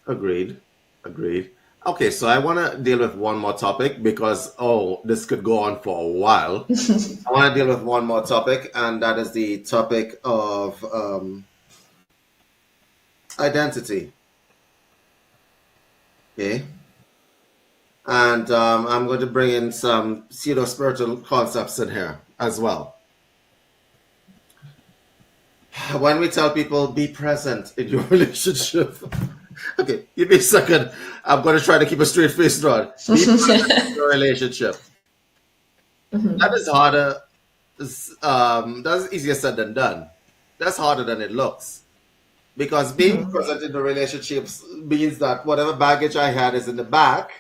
Speaker 1: Agreed. Agreed. Okay, so I want to deal with one more topic because, oh, this could go on for a while. I want to deal with one more topic, and that is the topic of identity. Okay. And I'm going to bring in some pseudo spiritual concepts in here as well. When we tell people be present in your relationship, okay, give me a second. I'm going to try to keep a straight face, Rod. Be present in your relationship. That is harder. That's easier said than done. That's harder than it looks. Because being present in the relationships means that whatever baggage I had is in the back,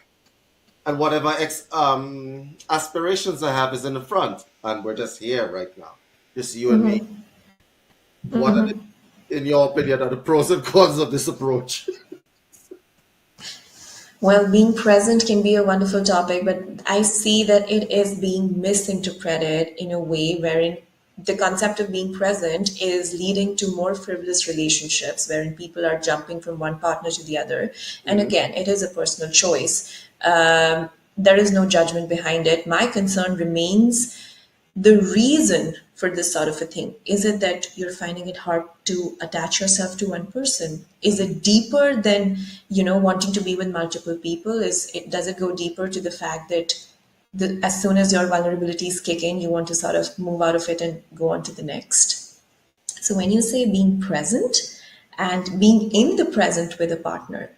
Speaker 1: and whatever aspirations I have is in the front, and we're just here right now, just you and me. What are in your opinion, are the pros and cons of this approach?
Speaker 2: Well, being present can be a wonderful topic, but I see that it is being misinterpreted in a way wherein the concept of being present is leading to more frivolous relationships wherein people are jumping from one partner to the other. And
Speaker 1: Mhm.
Speaker 2: again, it is a personal choice. There is no judgment behind it. My concern remains the reason for this sort of a thing. Is it that you're finding it hard to attach yourself to one person? Is it deeper than wanting to be with multiple people? Does it go deeper to the fact that as soon as your vulnerabilities kick in, you want to sort of move out of it and go on to the next? So when you say being present and being in the present with a partner,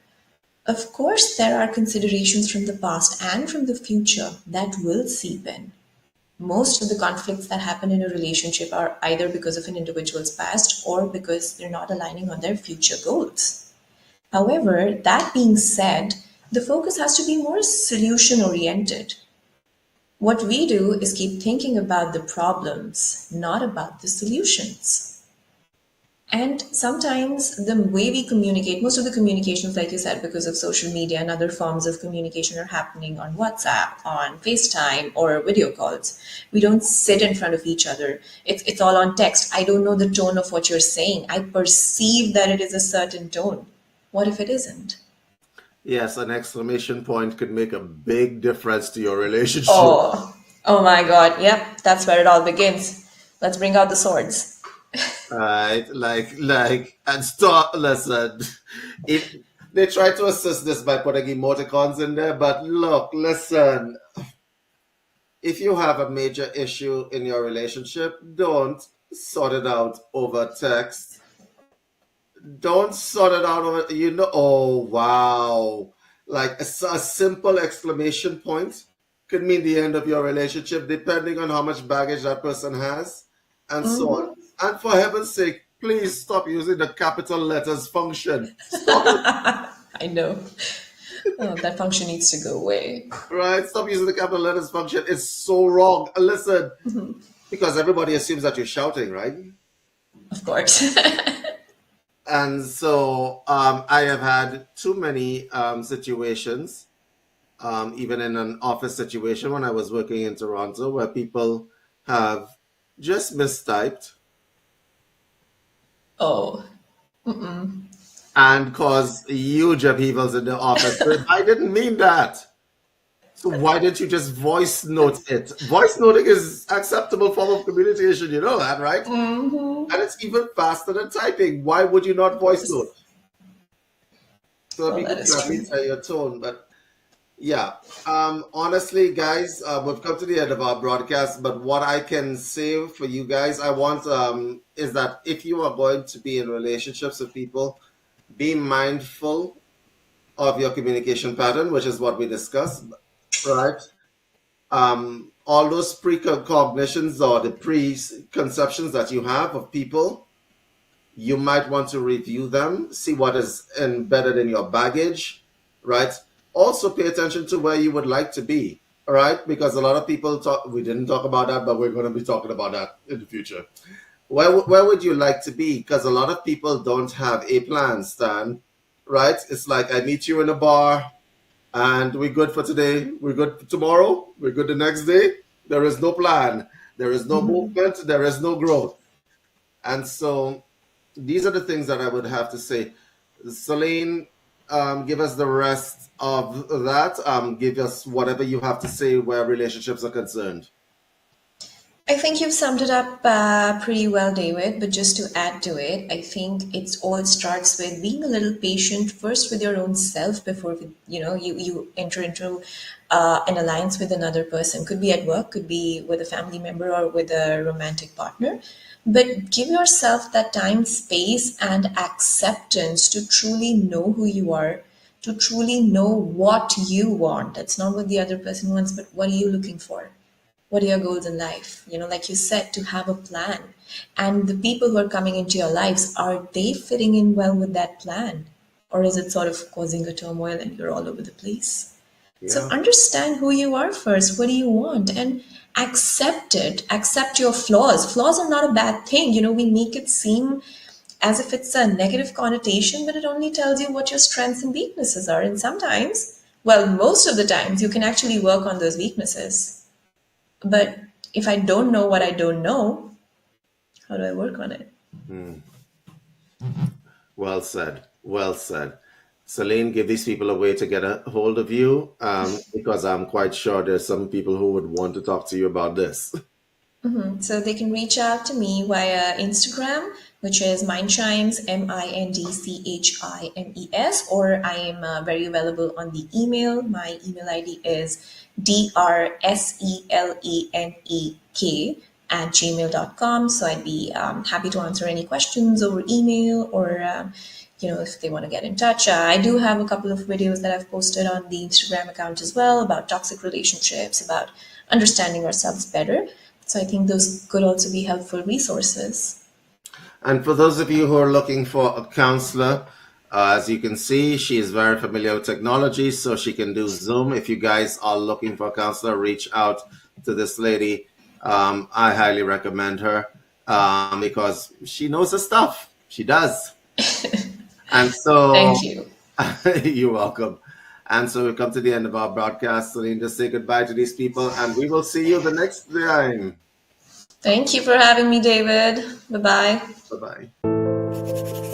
Speaker 2: of course there are considerations from the past and from the future that will seep in. Most of the conflicts that happen in a relationship are either because of an individual's past or because they're not aligning on their future goals. However, that being said, the focus has to be more solution oriented. What we do is keep thinking about the problems, not about the solutions. And sometimes the way we communicate, most of the communications, like you said, because of social media and other forms of communication are happening on WhatsApp, on FaceTime, or video calls. We don't sit in front of each other. It's all on text. I don't know the tone of what you're saying. I perceive that it is a certain tone. What if it isn't?
Speaker 1: Yes, an exclamation point could make a big difference to your relationship.
Speaker 2: Oh my God. Yep, that's where it all begins. Let's bring out the swords.
Speaker 1: Right? And stop. Listen, it. They try to assist this by putting emoticons in there, but look, listen. If you have a major issue in your relationship, don't sort it out over text. Don't sort it out over, oh, wow. Like a simple exclamation point could mean the end of your relationship, depending on how much baggage that person has, and so on. And for heaven's sake, please stop using the capital letters function. Stop it,
Speaker 2: I know. Oh, that function needs to go away.
Speaker 1: right? Stop using the capital letters function. It's so wrong. Listen, because everybody assumes that you're shouting, right?
Speaker 2: Of course.
Speaker 1: And so I have had too many situations, even in an office situation when I was working in Toronto, where people have just mistyped
Speaker 2: Oh,
Speaker 1: and caused huge upheavals in the office. But I didn't mean that. So why didn't you just voice note it? Voice noting is acceptable form of communication, you know that, right? And it's even faster than typing. Why would you not voice note? So
Speaker 2: well,
Speaker 1: people
Speaker 2: that
Speaker 1: can
Speaker 2: is
Speaker 1: at
Speaker 2: true.
Speaker 1: least hear your tone. But yeah, honestly, guys, we've come to the end of our broadcast. But what I can say for you guys, I want is that if you are going to be in relationships with people, be mindful of your communication pattern, which is what we discussed, right? All those precognitions or the preconceptions that you have of people, you might want to review them, see what is embedded in your baggage, right? Also, pay attention to where you would like to be, all right? Because a lot of people talk, we didn't talk about that, but we're going to be talking about that in the future. Where would you like to be? Because a lot of people don't have a plan, Stan, right? It's like I meet you in a bar and we're good for today, we're good for tomorrow, we're good the next day. There is no plan, there is no movement, there is no growth. And so these are the things that I would have to say. Celine, give us the rest of that. Give us whatever you have to say where relationships are concerned.
Speaker 2: I think you've summed it up pretty well, David. But just to add to it, I think it's all starts with being a little patient first with your own self before you enter into an alliance with another person. Could be at work, could be with a family member or with a romantic partner. But give yourself that time, space, and acceptance to truly know who you are, to truly know what you want. That's not what the other person wants, but what are you looking for? What are your goals in life? Like you said, to have a plan. And the people who are coming into your lives, are they fitting in well with that plan? Or is it sort of causing a turmoil and you're all over the place? So
Speaker 1: Yeah.
Speaker 2: understand who you are first. What do you want? And accept it. Accept your flaws. Flaws are not a bad thing. We make it seem as if it's a negative connotation, but it only tells you what your strengths and weaknesses are. And sometimes, well, most of the times, you can actually work on those weaknesses. But if I don't know what I don't know, how do I work on it?
Speaker 1: Hmm. Well said. Well said. Celine, give these people a way to get a hold of you because I'm quite sure there's some people who would want to talk to you about this.
Speaker 2: So they can reach out to me via Instagram, which is Mindchimes, Mindchimes, or I am very available on the email. My email ID is drselenek@gmail.com. So I'd be happy to answer any questions over email or if they want to get in touch. I do have a couple of videos that I've posted on the Instagram account as well about toxic relationships, about understanding ourselves better. So I think those could also be helpful resources.
Speaker 1: And for those of you who are looking for a counselor, as you can see, she is very familiar with technology, so she can do Zoom. If you guys are looking for a counselor, reach out to this lady. I highly recommend her because she knows her stuff. She does. And
Speaker 2: Thank
Speaker 1: so
Speaker 2: you.
Speaker 1: you're welcome. And so we've come to the end of our broadcast. Celine, just say goodbye to these people, and we will see you the next time.
Speaker 2: Thank you for having me, David. Bye bye.
Speaker 1: Bye bye.